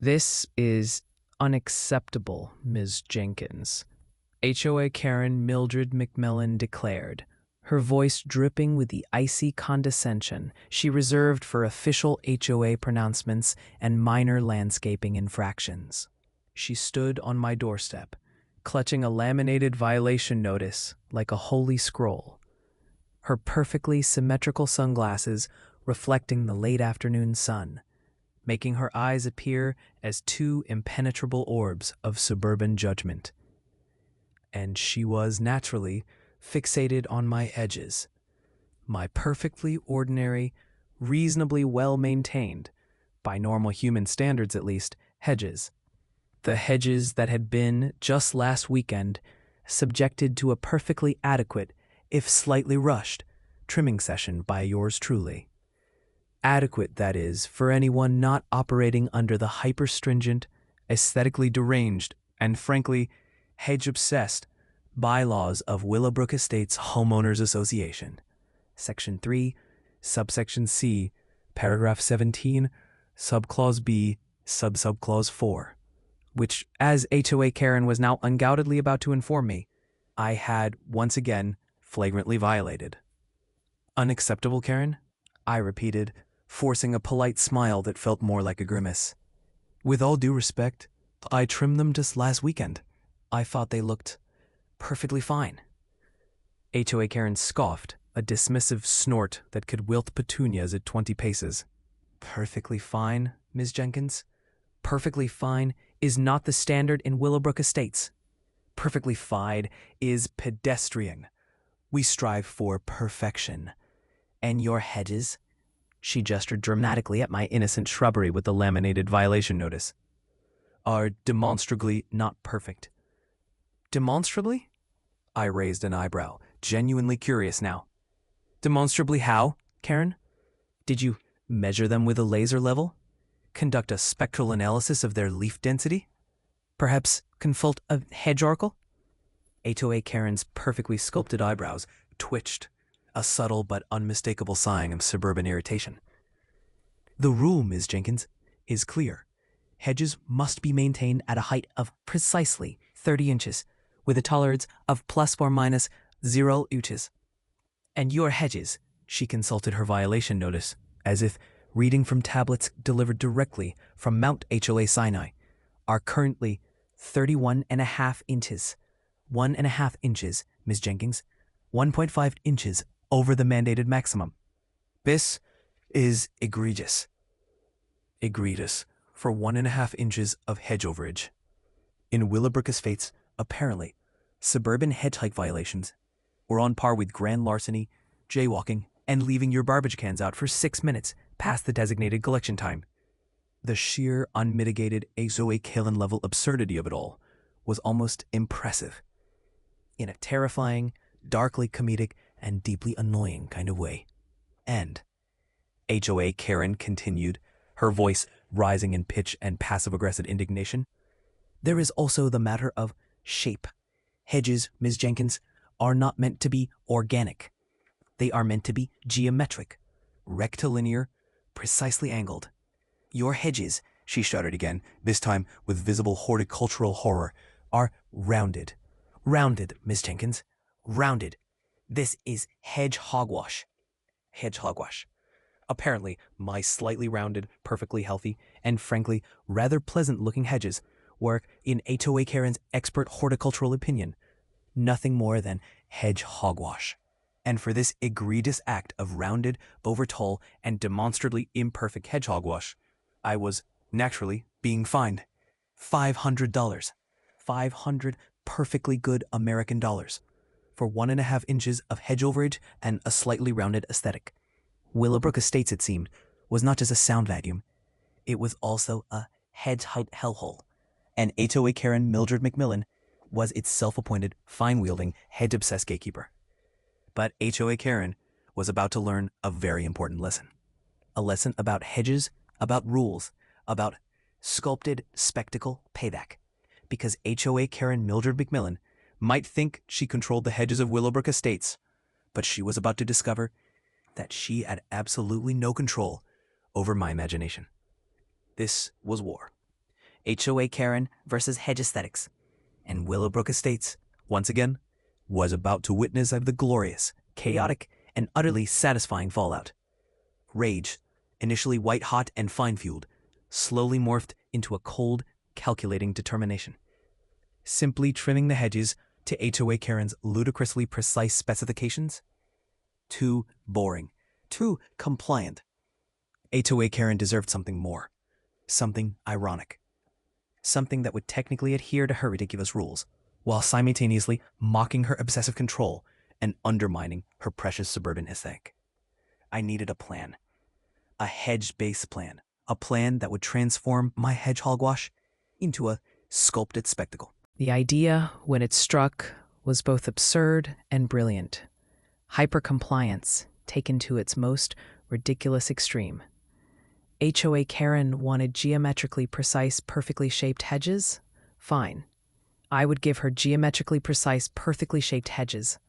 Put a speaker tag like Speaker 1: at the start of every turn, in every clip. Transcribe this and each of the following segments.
Speaker 1: This is unacceptable, Ms. Jenkins, HOA Karen Mildred McMillan declared, her voice dripping with the icy condescension she reserved for official HOA pronouncements and minor landscaping infractions. She stood on my doorstep, clutching a laminated violation notice like a holy scroll, her perfectly symmetrical sunglasses reflecting the late afternoon sun, making her eyes appear as two impenetrable orbs of suburban judgment. And she was naturally fixated on my edges, my perfectly ordinary, reasonably well-maintained, by normal human standards at least, hedges. The hedges that had been, just last weekend, subjected to a perfectly adequate, if slightly rushed, trimming session by yours truly. Adequate, that is, for anyone not operating under the hyper-stringent, aesthetically deranged, and frankly, hedge-obsessed bylaws of Willowbrook Estates Homeowners Association. Section 3, subsection C, paragraph 17, subclause B, subclause 4, which, as HOA Karen was now undoubtedly about to inform me, I had, once again, flagrantly violated. Unacceptable, Karen? I repeated, forcing a polite smile that felt more like a grimace. With all due respect, I trimmed them just last weekend. I thought they looked perfectly fine. HOA Karen scoffed, a dismissive snort that could wilt petunias at 20 paces. Perfectly fine, Ms. Jenkins? Perfectly fine is not the standard in Willowbrook Estates. Perfectly fine is pedestrian. We strive for perfection. And your hedges? She gestured dramatically at my innocent shrubbery with the laminated violation notice. Are demonstrably not perfect. Demonstrably? I raised an eyebrow, genuinely curious now. Demonstrably how, Karen? Did you measure them with a laser level? Conduct a spectral analysis of their leaf density? Perhaps consult a hedge oracle? HOA Karen's perfectly sculpted eyebrows twitched, a subtle but unmistakable sign of suburban irritation. The rule, Ms. Jenkins, is clear. Hedges must be maintained at a height of precisely 30 inches, with a tolerance of plus or minus 0 inches. And your hedges, she consulted her violation notice, as if reading from tablets delivered directly from Mount HOA Sinai, are currently 31.5 inches. 1.5 inches, Ms. Jenkins, 1.5 inches over the mandated maximum. This is egregious. Egregious for 1.5 inches of hedge overage. In Willowbrook Estates, apparently, suburban hedge height violations were on par with grand larceny, jaywalking, and leaving your garbage cans out for 6 minutes past the designated collection time. The sheer, unmitigated HOA Karen level absurdity of it all was almost impressive, in a terrifying, darkly comedic, and deeply annoying kind of way. And, HOA Karen continued, her voice rising in pitch and passive-aggressive indignation, there is also the matter of shape. Hedges, Ms. Jenkins, are not meant to be organic. They are meant to be geometric, rectilinear, precisely angled. Your hedges, she shuddered again, this time with visible horticultural horror, are rounded. Rounded, Miss Jenkins. Rounded. This is hedge hogwash. Hedge hogwash. Apparently, my slightly rounded, perfectly healthy, and frankly, rather pleasant-looking hedges were, in HOA Karen's expert horticultural opinion, nothing more than hedge hogwash. And for this egregious act of rounded, over-tall, and demonstrably imperfect hedge hogwash, I was, naturally, being fined $500. 500 perfectly good American dollars for 1.5 inches of hedge overage and a slightly rounded aesthetic. Willowbrook Estates, it seemed, was not just a sound vacuum. It was also a hedge height hellhole. And HOA Karen Mildred McMillan was its self-appointed, fine-wielding, hedge-obsessed gatekeeper. But HOA Karen was about to learn a very important lesson. A lesson about hedges, about rules, about sculpted spectacle payback. Because HOA Karen Mildred McMillan might think she controlled the hedges of Willowbrook Estates, but she was about to discover that she had absolutely no control over my imagination. This was war. HOA Karen versus Hedge Aesthetics. And Willowbrook Estates, once again, was about to witness the glorious, chaotic, and utterly satisfying fallout. Rage, initially white-hot and fine-fueled, slowly morphed into a cold, calculating determination. Simply trimming the hedges to HOA Karen's ludicrously precise specifications? Too boring. Too compliant. HOA Karen deserved something more. Something ironic. Something that would technically adhere to her ridiculous rules, while simultaneously mocking her obsessive control and undermining her precious suburban aesthetic. I needed a plan. A hedge-based plan. A plan that would transform my hedge hogwash into a sculpted spectacle. The idea, when it struck, was both absurd and brilliant. Hyper-compliance, taken to its most ridiculous extreme. HOA Karen wanted geometrically precise, perfectly shaped hedges? Fine. I would give her geometrically precise, perfectly shaped hedges,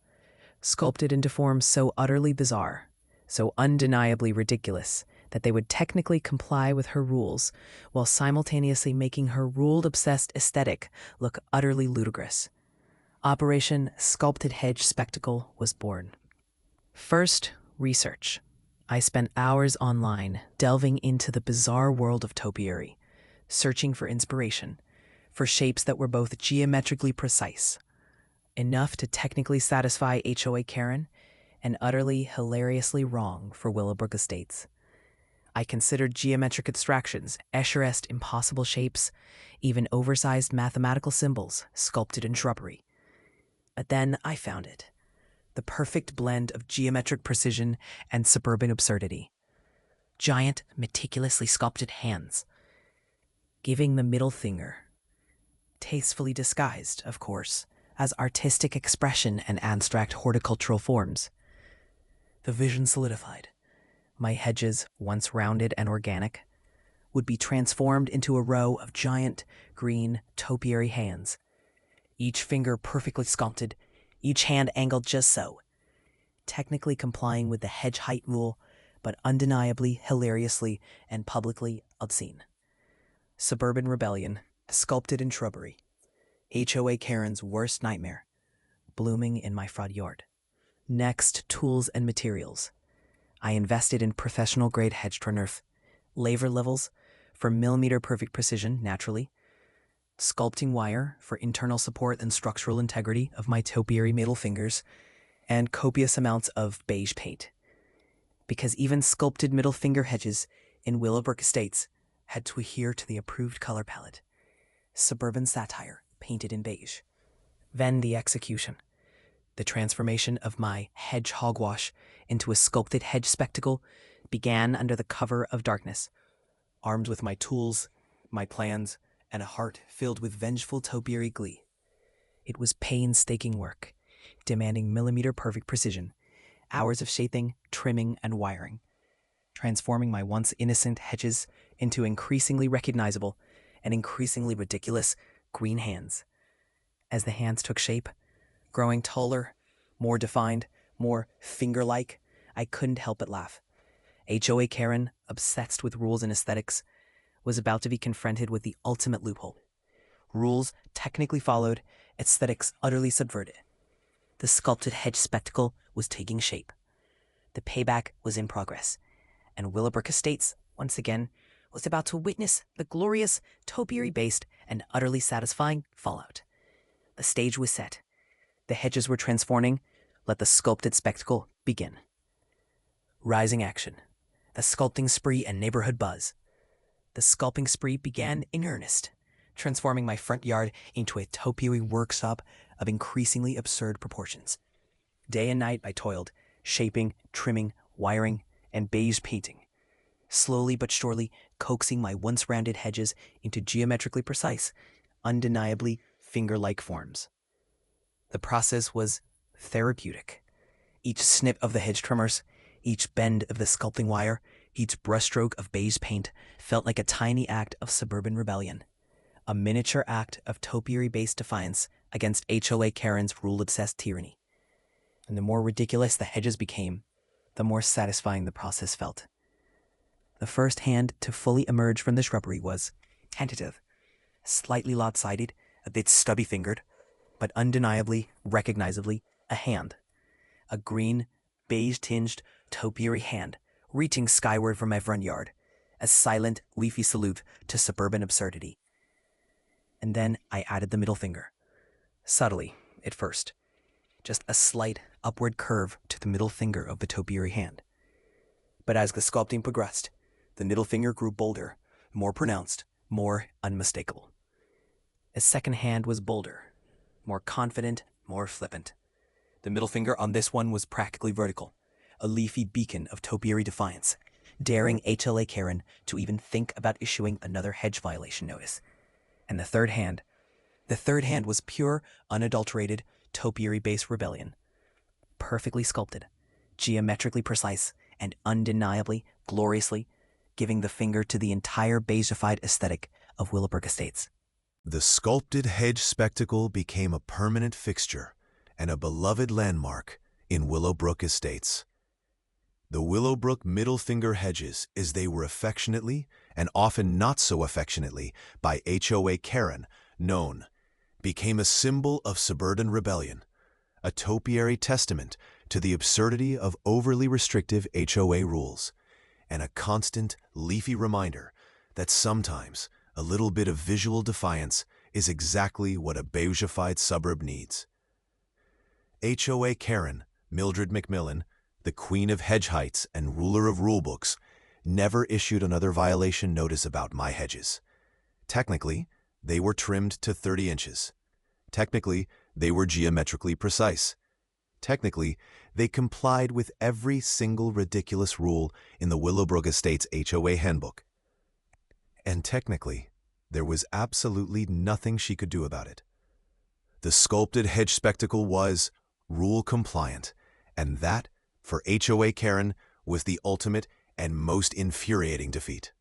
Speaker 1: sculpted into forms so utterly bizarre, so undeniably ridiculous, that they would technically comply with her rules, while simultaneously making her rule-obsessed aesthetic look utterly ludicrous. Operation Sculpted Hedge Spectacle was born. First, research. I spent hours online delving into the bizarre world of topiary, searching for inspiration, for shapes that were both geometrically precise, enough to technically satisfy HOA Karen, and utterly hilariously wrong for Willowbrook Estates. I considered geometric abstractions, Escher-esque impossible shapes, even oversized mathematical symbols sculpted in shrubbery. But then I found it. The perfect blend of geometric precision and suburban absurdity. Giant, meticulously sculpted hands, giving the middle finger, tastefully disguised, of course, as artistic expression and abstract horticultural forms. The vision solidified. My hedges, once rounded and organic, would be transformed into a row of giant, green, topiary hands, each finger perfectly sculpted, each hand angled just so, technically complying with the hedge height rule, but undeniably, hilariously, and publicly obscene. Suburban rebellion, sculpted in shrubbery. HOA Karen's worst nightmare, blooming in my front yard. Next, tools and materials. I invested in professional-grade hedge trimmer, laver levels for millimeter-perfect precision, naturally, sculpting wire for internal support and structural integrity of my topiary middle fingers, and copious amounts of beige paint. Because even sculpted middle finger hedges in Willowbrook Estates had to adhere to the approved color palette. Suburban satire, painted in beige. Then the execution. The transformation of my hedge hogwash into a sculpted hedge spectacle began under the cover of darkness, armed with my tools, my plans, and a heart filled with vengeful topiary glee. It was painstaking work, demanding millimeter-perfect precision, hours of shaping, trimming, and wiring, transforming my once innocent hedges into increasingly recognizable and increasingly ridiculous green hands. As the hands took shape, growing taller, more defined, more finger-like, I couldn't help but laugh. HOA Karen, obsessed with rules and aesthetics, was about to be confronted with the ultimate loophole. Rules technically followed, aesthetics utterly subverted. The sculpted hedge spectacle was taking shape. The payback was in progress, and Willowbrook Estates, once again, was about to witness the glorious, topiary-based, and utterly satisfying fallout. The stage was set. The hedges were transforming. Let the sculpted spectacle begin. Rising action. The sculpting spree and neighborhood buzz. The sculpting spree began in earnest, transforming my front yard into a topiary workshop of increasingly absurd proportions. Day and night I toiled, shaping, trimming, wiring, and beige painting, slowly but surely coaxing my once rounded hedges into geometrically precise, undeniably finger-like forms. The process was therapeutic. Each snip of the hedge trimmers, each bend of the sculpting wire, each brushstroke of beige paint felt like a tiny act of suburban rebellion, a miniature act of topiary-based defiance against HOA Karen's rule-obsessed tyranny. And the more ridiculous the hedges became, the more satisfying the process felt. The first hand to fully emerge from the shrubbery was tentative,
Speaker 2: slightly lopsided, a bit stubby-fingered, but undeniably, recognizably, a hand. A green, beige-tinged topiary hand reaching skyward from my front yard, a silent, leafy salute to suburban absurdity. And then I added the middle finger. Subtly, at first. Just a slight upward curve to the middle finger of the topiary hand. But as the sculpting progressed, the middle finger grew bolder, more pronounced, more unmistakable. A second hand was bolder, more confident, more flippant. The middle finger on this one was practically vertical, a leafy beacon of topiary defiance, daring HOA Karen to even think about issuing another hedge violation notice. And the third hand was pure, unadulterated, topiary-based rebellion. Perfectly sculpted, geometrically precise, and undeniably, gloriously, giving the finger to the entire beigeified aesthetic of Willowbrook Estates.
Speaker 3: The sculpted hedge spectacle became a permanent fixture and a beloved landmark in Willowbrook Estates. The Willowbrook middle finger hedges, as they were affectionately, and often not so affectionately, by HOA Karen known, became a symbol of suburban rebellion, a topiary testament to the absurdity of overly restrictive HOA rules, and a constant, leafy reminder that sometimes a little bit of visual defiance is exactly what a beigeified suburb needs. HOA Karen, Mildred McMillan, the queen of hedge heights and ruler of rulebooks, never issued another violation notice about my hedges. Technically, they were trimmed to 30 inches. Technically, they were geometrically precise. Technically, they complied with every single ridiculous rule in the Willowbrook Estates HOA handbook. And technically, there was absolutely nothing she could do about it. The sculpted hedge spectacle was rule compliant, and that, for HOA Karen, was the ultimate and most infuriating defeat.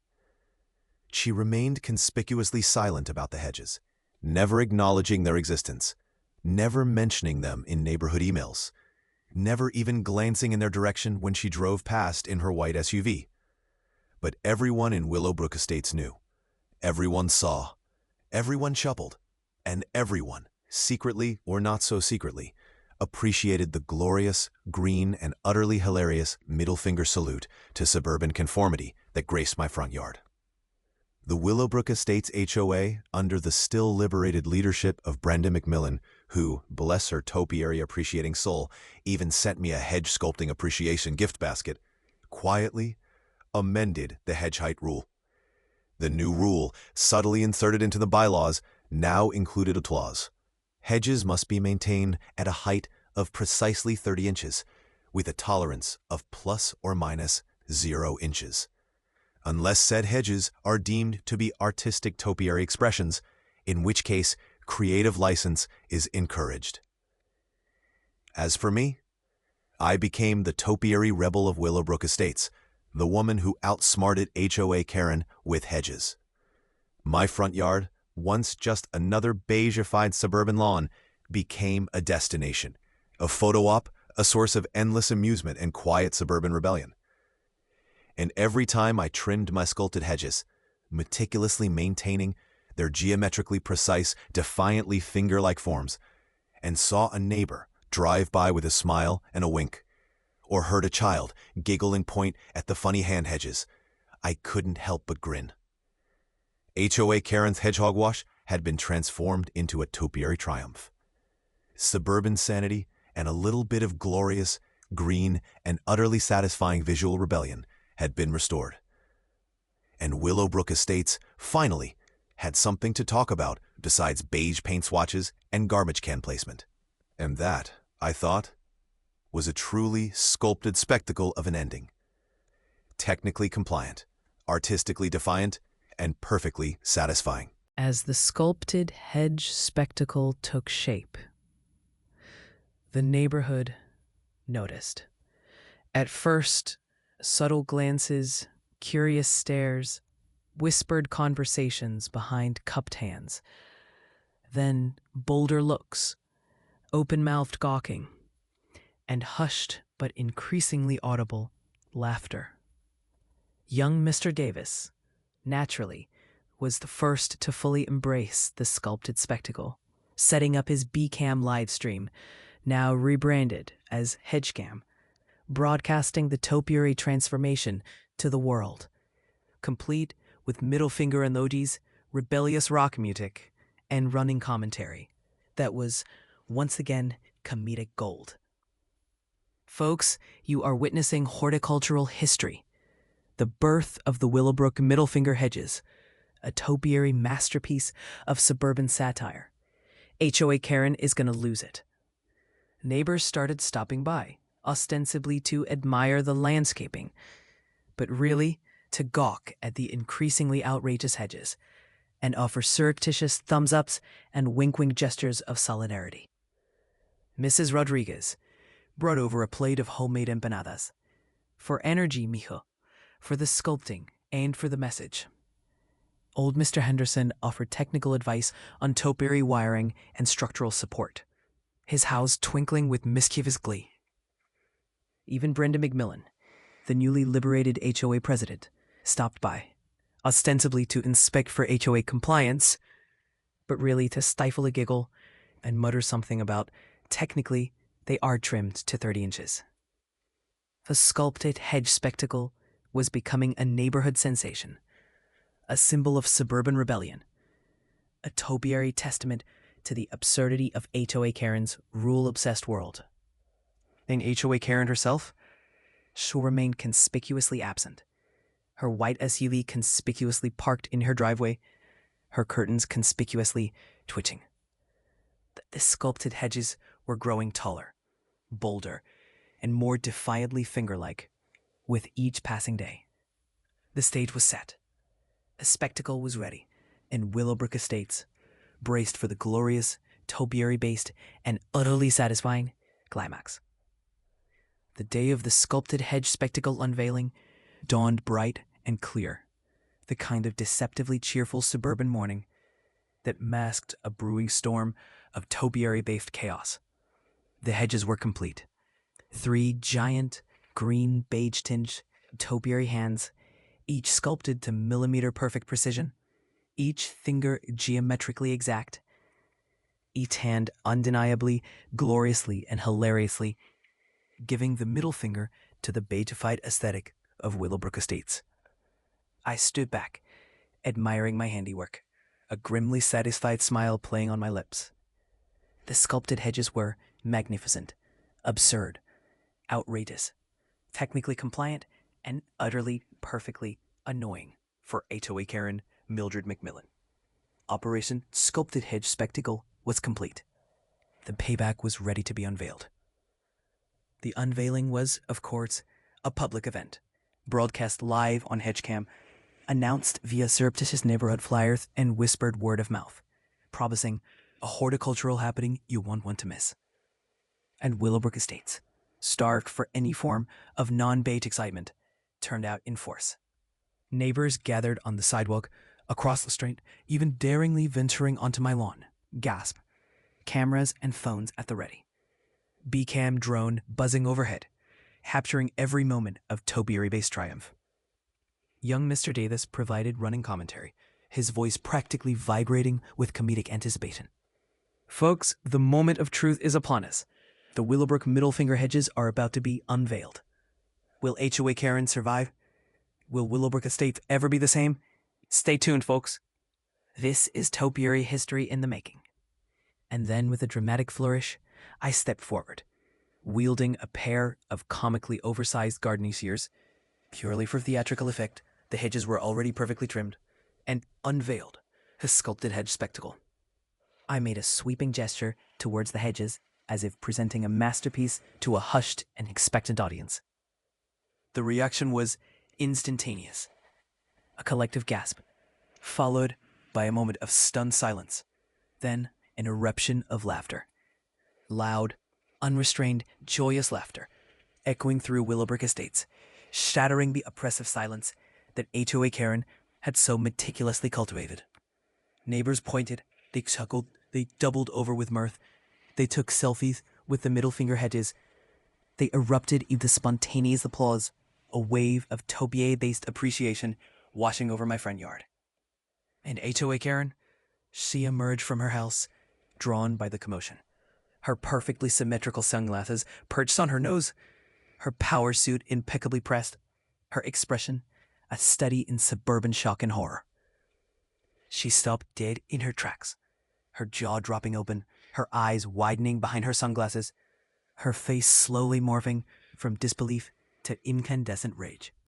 Speaker 3: She remained conspicuously silent about the hedges, never acknowledging their existence, never mentioning them in neighborhood emails, never even glancing in their direction when she drove past in her white SUV. But everyone in Willowbrook Estates knew. Everyone saw. Everyone chuckled. And everyone, secretly or not so secretly, appreciated the glorious, green, and utterly hilarious middle finger salute to suburban conformity that graced my front yard. The Willowbrook Estates HOA, under the still liberated leadership of Brenda McMillan, who, bless her topiary appreciating soul, even sent me a hedge sculpting appreciation gift basket, quietly amended the hedge height rule. The new rule, subtly inserted into the bylaws, now included a clause. Hedges must be maintained at a height of precisely 30 inches, with a tolerance of plus or minus 0 inches. Unless said hedges are deemed to be artistic topiary expressions, in which case creative license is encouraged. As for me, I became the topiary rebel of Willowbrook Estates, the woman who outsmarted HOA Karen with hedges. My front yard, once just another beigeified suburban lawn, became a destination, a photo op, a source of endless amusement and quiet suburban rebellion. And every time I trimmed my sculpted hedges, meticulously maintaining their geometrically precise, defiantly finger-like forms, and saw a neighbor drive by with a smile and a wink, or heard a child giggle and point at the funny hand hedges, I couldn't help but grin. HOA Karen's hedgehog wash had been transformed into a topiary triumph. Suburban sanity and a little bit of glorious, green, and utterly satisfying visual rebellion had been restored. And Willowbrook Estates, finally, had something to talk about besides beige paint swatches and garbage can placement. And that, I thought, was a truly sculpted spectacle of an ending. Technically compliant, artistically defiant, and perfectly satisfying.
Speaker 1: As the sculpted hedge spectacle took shape, the neighborhood noticed. At first, subtle glances, curious stares, whispered conversations behind cupped hands. Then bolder looks, open-mouthed gawking, and hushed but increasingly audible laughter. Young Mr. Davis, naturally, was the first to fully embrace the sculpted spectacle, setting up his BCam live stream, now rebranded as HedgeCam, broadcasting the topiary transformation to the world, complete with middle finger emojis, rebellious rock music, and running commentary that was, once again, comedic gold. Folks, you are witnessing horticultural history, the birth of the Willowbrook middle finger hedges, a topiary masterpiece of suburban satire. HOA Karen is going to lose it. Neighbors started stopping by, ostensibly to admire the landscaping, but really to gawk at the increasingly outrageous hedges and offer surreptitious thumbs-ups and wink-wink gestures of solidarity. Mrs. Rodriguez brought over a plate of homemade empanadas. For energy, mijo, for the sculpting, and for the message. Old Mr. Henderson offered technical advice on topiary wiring and structural support, his house twinkling with mischievous glee. Even Brenda McMillan, the newly liberated HOA president, stopped by, ostensibly to inspect for HOA compliance, but really to stifle a giggle and mutter something about, technically, they are trimmed to 30 inches. The sculpted hedge spectacle was becoming a neighborhood sensation, a symbol of suburban rebellion, a topiary testament to the absurdity of HOA Karen's rule-obsessed world. And HOA Karen herself, she'll remain conspicuously absent, her white SUV conspicuously parked in her driveway, her curtains conspicuously twitching. The sculpted hedges were growing taller, bolder, and more defiantly finger-like with each passing day. The stage was set. The spectacle was ready, and Willowbrook Estates braced for the glorious, topiary-based, and utterly satisfying climax. The day of the sculpted hedge spectacle unveiling dawned bright and clear, the kind of deceptively cheerful suburban morning that masked a brewing storm of topiary-based chaos. The hedges were complete. 3 giant, green, beige-tinged topiary hands, each sculpted to millimeter-perfect precision, each finger geometrically exact, each hand undeniably, gloriously, and hilariously giving the middle finger to the beigified aesthetic of Willowbrook Estates. I stood back, admiring my handiwork, a grimly satisfied smile playing on my lips. The sculpted hedges were magnificent, absurd, outrageous, technically compliant, and utterly, perfectly annoying for HOA Karen Mildred McMillan. Operation Sculpted Hedge Spectacle was complete. The payback was ready to be unveiled. The unveiling was, of course, a public event, broadcast live on HedgeCam, announced via surreptitious neighborhood flyers and whispered word of mouth, promising a horticultural happening you won't want to miss. And Willowbrook Estates, starved for any form of non-beige excitement, turned out in force. Neighbors gathered on the sidewalk, across the street, even daringly venturing onto my lawn, gasp, cameras and phones at the ready. BCam drone buzzing overhead, capturing every moment of topiary-based triumph. Young Mr. Davis provided running commentary, his voice practically vibrating with comedic anticipation. Folks, the moment of truth is upon us. The Willowbrook middle finger hedges are about to be unveiled. Will HOA Karen survive? Will Willowbrook Estates ever be the same? Stay tuned, folks. This is topiary history in the making. And then, with a dramatic flourish, I stepped forward, wielding a pair of comically oversized gardening shears. Purely for theatrical effect, the hedges were already perfectly trimmed, and unveiled the sculpted hedge spectacle. I made a sweeping gesture towards the hedges, as if presenting a masterpiece to a hushed and expectant audience. The reaction was instantaneous. A collective gasp, followed by a moment of stunned silence, then an eruption of laughter. Loud, unrestrained, joyous laughter, echoing through Willowbrook Estates, shattering the oppressive silence that HOA Karen had so meticulously cultivated. Neighbors pointed, they chuckled, they doubled over with mirth. They took selfies with the middle finger hedges. They erupted into spontaneous applause, a wave of topiary-based appreciation washing over my front yard.
Speaker 2: And HOA Karen, she emerged from her house, drawn by the commotion. Her perfectly symmetrical sunglasses perched on her nose, her power suit impeccably pressed, her expression a study in suburban shock and horror. She stopped dead in her tracks, her jaw dropping open, her eyes widening behind her sunglasses, her face slowly morphing from disbelief to incandescent rage.